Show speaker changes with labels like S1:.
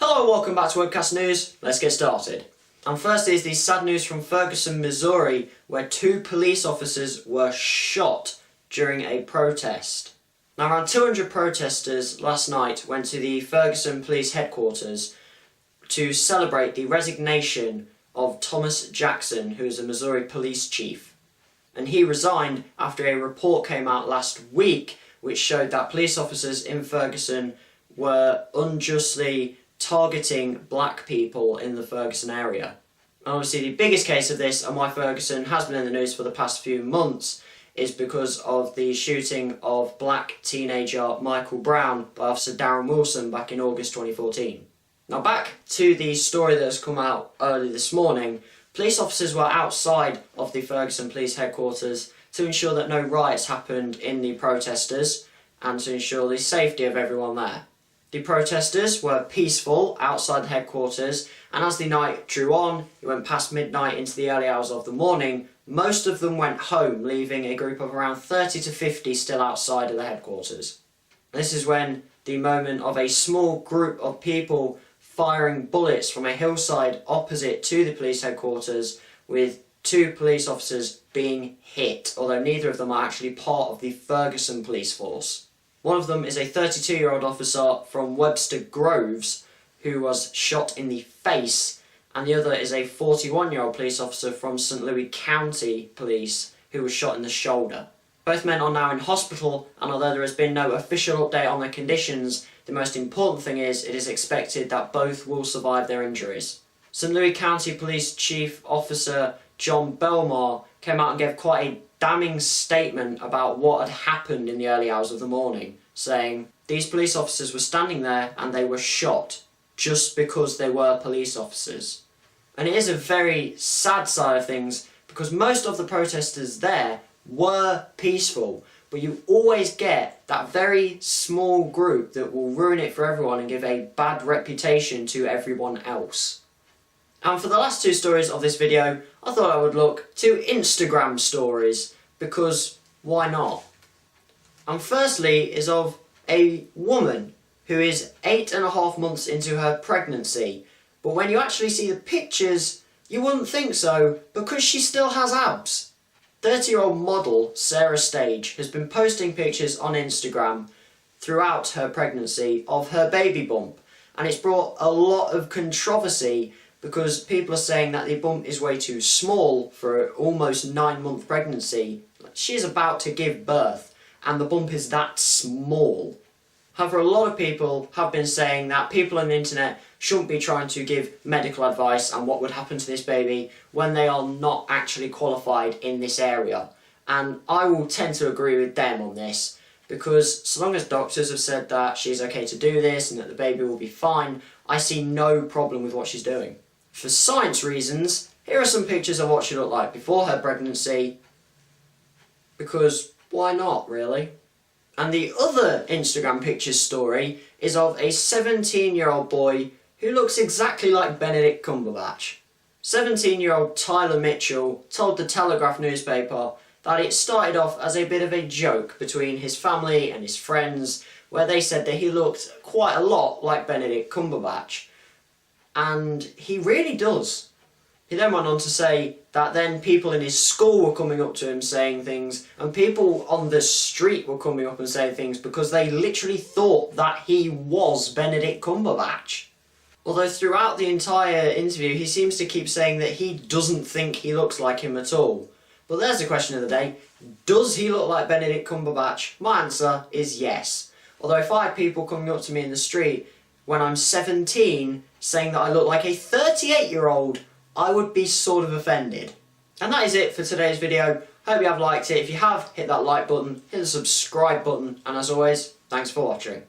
S1: Hello and welcome back to WebcastNews. Let's get started. And first is the sad news from Ferguson, Missouri, where 2 police officers were shot during a protest. Now, around 200 protesters last night went to the Ferguson police headquarters to celebrate the resignation of Thomas Jackson, who is a Missouri police chief. And he resigned after a report came out last week which showed that police officers in Ferguson were unjustly targeting black people in the Ferguson area. And obviously the biggest case of this, and why Ferguson has been in the news for the past few months, is because of the shooting of black teenager Michael Brown by Officer Darren Wilson back in August 2014. Now back to the story that has come out early this morning. Police officers were outside of the Ferguson police headquarters to ensure that no riots happened in the protesters and to ensure the safety of everyone there. The protesters were peaceful outside the headquarters, and as the night drew on, it went past midnight into the early hours of the morning, most of them went home, leaving a group of around 30 to 50 still outside of the headquarters. This is when the moment of a small group of people firing bullets from a hillside opposite to the police headquarters, with 2 police officers being hit, although neither of them are actually part of the Ferguson police force. One of them is a 32-year-old officer from Webster Groves who was shot in the face, and the other is a 41-year-old police officer from St. Louis County Police who was shot in the shoulder. Both men are now in hospital, and although there has been no official update on their conditions, the most important thing is it is expected that both will survive their injuries. St. Louis County Police Chief Officer John Belmar came out and gave quite a damning statement about what had happened in the early hours of the morning, saying, "These police officers were standing there and they were shot just because they were police officers." And it is a very sad side of things because most of the protesters there were peaceful, but you always get that very small group that will ruin it for everyone and give a bad reputation to everyone else. And for the last 2 stories of this video, I thought I would look to Instagram stories, because why not? And firstly is of a woman who is 8.5 months into her pregnancy, but when you actually see the pictures, you wouldn't think so, because she still has abs. 30-year-old model Sarah Stage has been posting pictures on Instagram throughout her pregnancy of her baby bump, and it's brought a lot of controversy because people are saying that the bump is way too small for an almost 9-month pregnancy. She is about to give birth and the bump is that small. However, a lot of people have been saying that people on the internet shouldn't be trying to give medical advice on what would happen to this baby when they are not actually qualified in this area. And I will tend to agree with them on this, because so long as doctors have said that she's okay to do this and that the baby will be fine, I see no problem with what she's doing. For science reasons, here are some pictures of what she looked like before her pregnancy, because why not, really? And the other Instagram pictures story is of a 17-year-old boy who looks exactly like Benedict Cumberbatch. 17-year-old Tyler Mitchell told the Telegraph newspaper that it started off as a bit of a joke between his family and his friends, where they said that he looked quite a lot like Benedict Cumberbatch. And he really does. He then went on to say that then people in his school were coming up to him saying things, and people on the street were coming up and saying things because they literally thought that he was Benedict Cumberbatch. Although throughout the entire interview he seems to keep saying that he doesn't think he looks like him at all. But there's the question of the day: does he look like Benedict Cumberbatch? My answer is yes. Although if I had people coming up to me in the street when I'm 17 saying that I look like a 38-year-old, I would be sort of offended. And that is it for today's video. Hope you have liked it. If you have, hit that like button, hit the subscribe button, and as always, thanks for watching.